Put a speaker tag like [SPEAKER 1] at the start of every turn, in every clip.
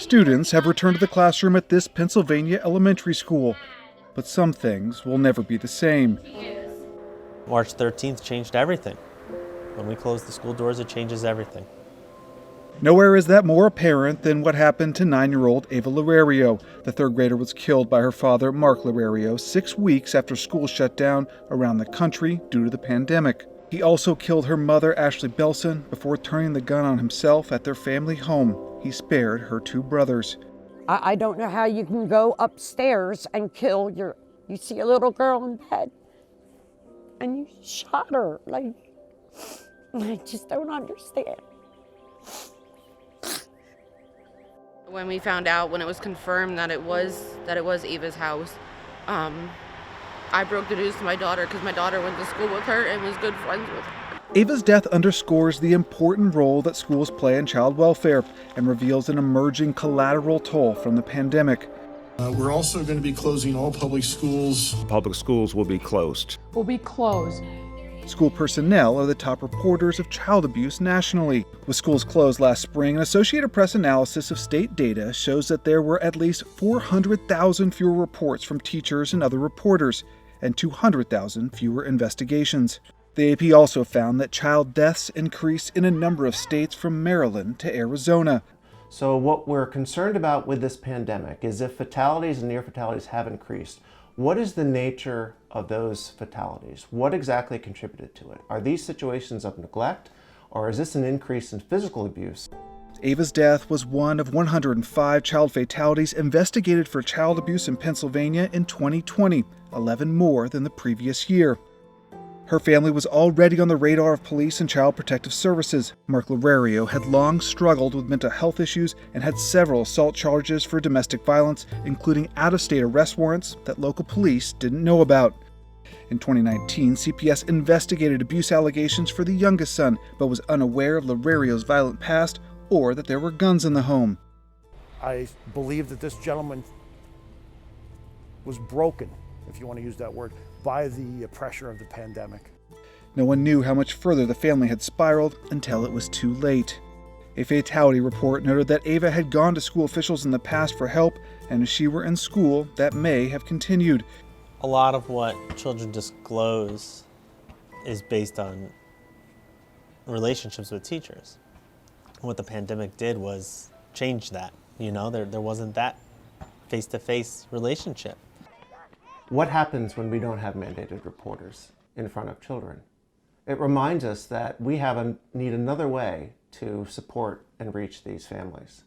[SPEAKER 1] Students have returned to the classroom at this Pennsylvania elementary school, but some things will never be the same.
[SPEAKER 2] March 13th changed everything. When we close the school doors, it changes everything.
[SPEAKER 1] Nowhere is that more apparent than what happened to 9-year-old Ava Lorario. The third grader was killed by her father, Mark Lorario, 6 weeks after school shut down around the country due to the pandemic. He also killed her mother, Ashley Belson, before turning the gun on himself at their family home. He spared her 2 brothers.
[SPEAKER 3] I don't know how you can go upstairs and kill you see a little girl in bed and you shot her. Like, I just don't understand.
[SPEAKER 4] When we found out, when it was confirmed that it was Ava's house, I broke the news to my daughter because my daughter went to school with her and was good friends with her.
[SPEAKER 1] Ava's death underscores the important role that schools play in child welfare and reveals an emerging collateral toll from the pandemic.
[SPEAKER 5] We're also going to be closing all public schools.
[SPEAKER 6] Public schools will be closed.
[SPEAKER 7] Will be closed.
[SPEAKER 1] School personnel are the top reporters of child abuse nationally. With schools closed last spring, an Associated Press analysis of state data shows that there were at least 400,000 fewer reports from teachers and other reporters, and 200,000 fewer investigations. The AP also found that child deaths increased in a number of states from Maryland to Arizona.
[SPEAKER 8] So what we're concerned about with this pandemic is if fatalities and near fatalities have increased, what is the nature of those fatalities? What exactly contributed to it? Are these situations of neglect, or is this an increase in physical abuse?
[SPEAKER 1] Ava's death was one of 105 child fatalities investigated for child abuse in Pennsylvania in 2020, 11 more than the previous year. Her family was already on the radar of police and child protective services. Mark Lorario had long struggled with mental health issues and had several assault charges for domestic violence, including out-of-state arrest warrants that local police didn't know about. In 2019, CPS investigated abuse allegations for the youngest son, but was unaware of Lorario's violent past or that there were guns in the home.
[SPEAKER 9] I believe that this gentleman was broken, if you want to use that word, by the pressure of the pandemic.
[SPEAKER 1] No one knew how much further the family had spiraled until it was too late. A fatality report noted that Ava had gone to school officials in the past for help, and if she were in school, that may have continued.
[SPEAKER 2] A lot of what children disclose is based on relationships with teachers. What the pandemic did was change that. There wasn't that face-to-face relationship.
[SPEAKER 8] What happens when we don't have mandated reporters in front of children? It reminds us that we need another way to support and reach these families.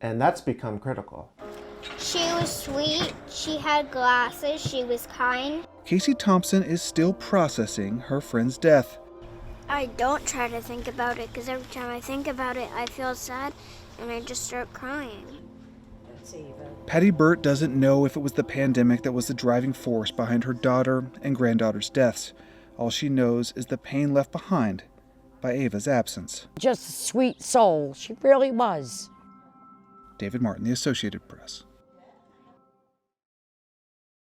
[SPEAKER 8] And that's become critical.
[SPEAKER 10] She was sweet, she had glasses, she was kind.
[SPEAKER 1] Casey Thompson is still processing her friend's death.
[SPEAKER 10] I don't try to think about it because every time I think about it, I feel sad and I just start crying.
[SPEAKER 1] Patty Burt doesn't know if it was the pandemic that was the driving force behind her daughter and granddaughter's deaths. All she knows is the pain left behind by Ava's absence.
[SPEAKER 3] Just a sweet soul. She really was.
[SPEAKER 1] David Martin, The Associated Press.